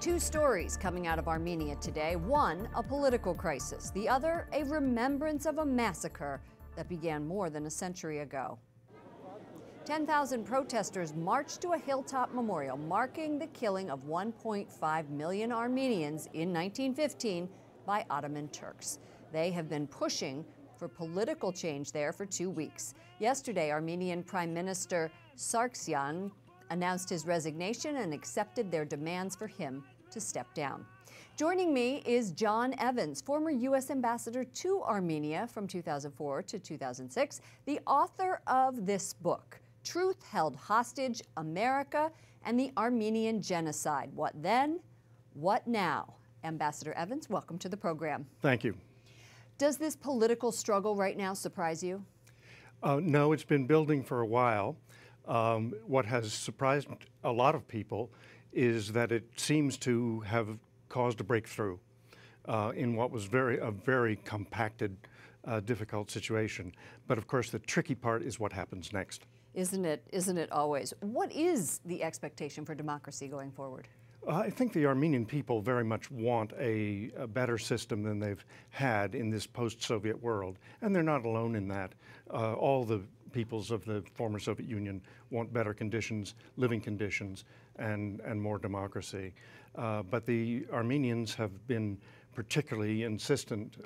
Two stories coming out of Armenia today. One, a political crisis. The other, a remembrance of a massacre that began more than a century ago. 10,000 protesters marched to a hilltop memorial marking the killing of 1.5 million Armenians in 1915 by Ottoman Turks. They have been pushing for political change there for 2 weeks. Yesterday, Armenian Prime Minister Sargsyan announced his resignation and accepted their demands for him to step down. Joining me is John Evans, former U.S. ambassador to Armenia from 2004 to 2006, the author of this book, Truth Held Hostage, America and the Armenian Genocide. What then? What now? Ambassador Evans, welcome to the program. Thank you. Does this political struggle right now surprise you? No, it's been building for a while. What has surprised a lot of people is that it seems to have caused a breakthrough in what was a very compacted, difficult situation. But of course, the tricky part is what happens next. Isn't it always? What is the expectation for democracy going forward? I think the Armenian people very much want a better system than they've had in this post-Soviet world, and they're not alone in that. All the peoples of the former Soviet Union want better conditions, living conditions, and more democracy. But the Armenians have been particularly insistent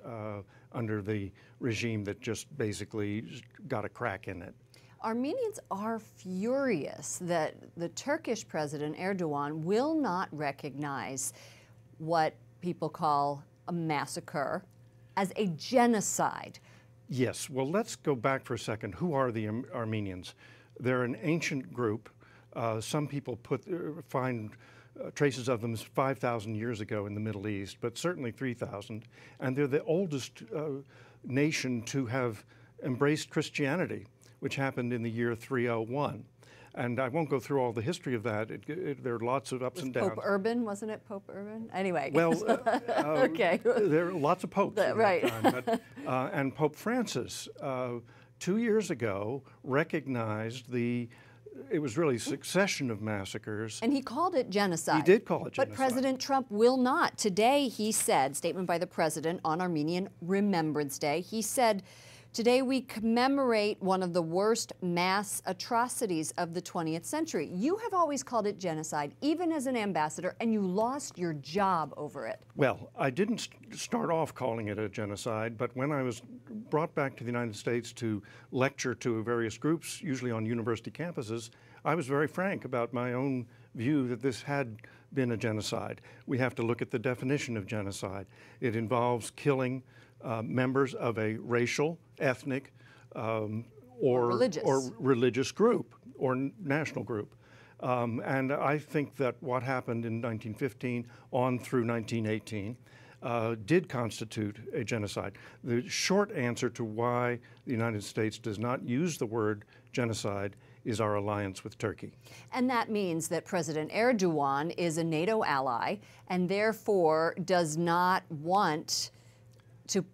under the regime that just basically got a crack in it. Armenians are furious that the Turkish President Erdogan will not recognize what people call a massacre as a genocide. Yes, well, let's go back for a second. Who are the Armenians? They're an ancient group. Some people find traces of them 5,000 years ago in the Middle East, but certainly 3,000. And they're the oldest nation to have embraced Christianity, which happened in the year 301. And I won't go through all the history of that. There are lots of ups and downs. Pope Urban, wasn't it Pope Urban? Anyway. Well, okay. There are lots of popes at right. that time. But, and Pope Francis, 2 years ago, recognized it was really a succession of massacres. And he called it genocide. He did call it genocide. But President Trump will not. Today, he said, statement by the president on Armenian Remembrance Day, he said, "Today we commemorate one of the worst mass atrocities of the 20th century. You have always called it genocide, even as an ambassador, and you lost your job over it." Well, I didn't start off calling it a genocide, but when I was brought back to the United States to lecture to various groups, usually on university campuses, I was very frank about my own view that this had been a genocide. We have to look at the definition of genocide. It involves killing members of a racial, ethnic, or religious group or national group. And I think that what happened in 1915 on through 1918 did constitute a genocide. The short answer to why the United States does not use the word genocide is our alliance with Turkey. And that means that President Erdogan is a NATO ally and therefore does not want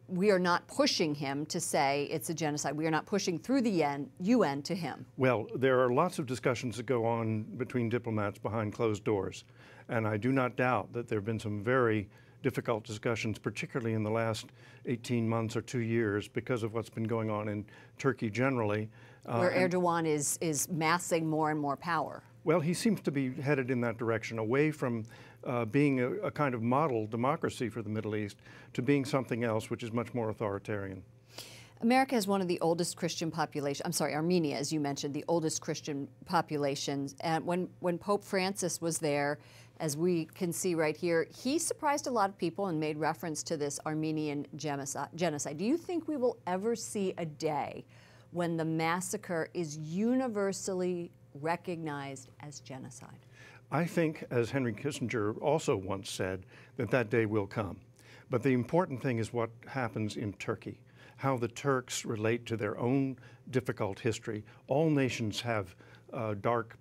we are not pushing him to say it's a genocide. We are not pushing through the UN to him. Well, there are lots of discussions that go on between diplomats behind closed doors. And I do not doubt that there have been some very difficult discussions, particularly in the last 18 months or 2 years, because of what's been going on in Turkey generally. Where Erdogan is massing more and more power. Well, he seems to be headed in that direction, away from being a kind of model democracy for the Middle East to being something else which is much more authoritarian. America has one of the oldest Christian populations. I'm sorry, Armenia, as you mentioned, the oldest Christian populations. And when Pope Francis was there, as we can see right here, he surprised a lot of people and made reference to this Armenian genocide. Do you think we will ever see a day when the massacre is universally recognized as genocide? I think, as Henry Kissinger also once said, that day will come. But the important thing is what happens in Turkey, how the Turks relate to their own difficult history. All nations have dark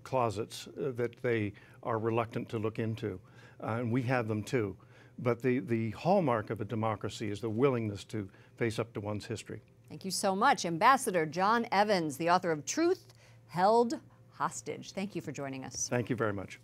closets that they are reluctant to look into, and we have them too. But the hallmark of a democracy is the willingness to face up to one's history. Thank you so much. Ambassador John Evans, the author of Truth Held Hostage. Thank you for joining us. Thank you very much.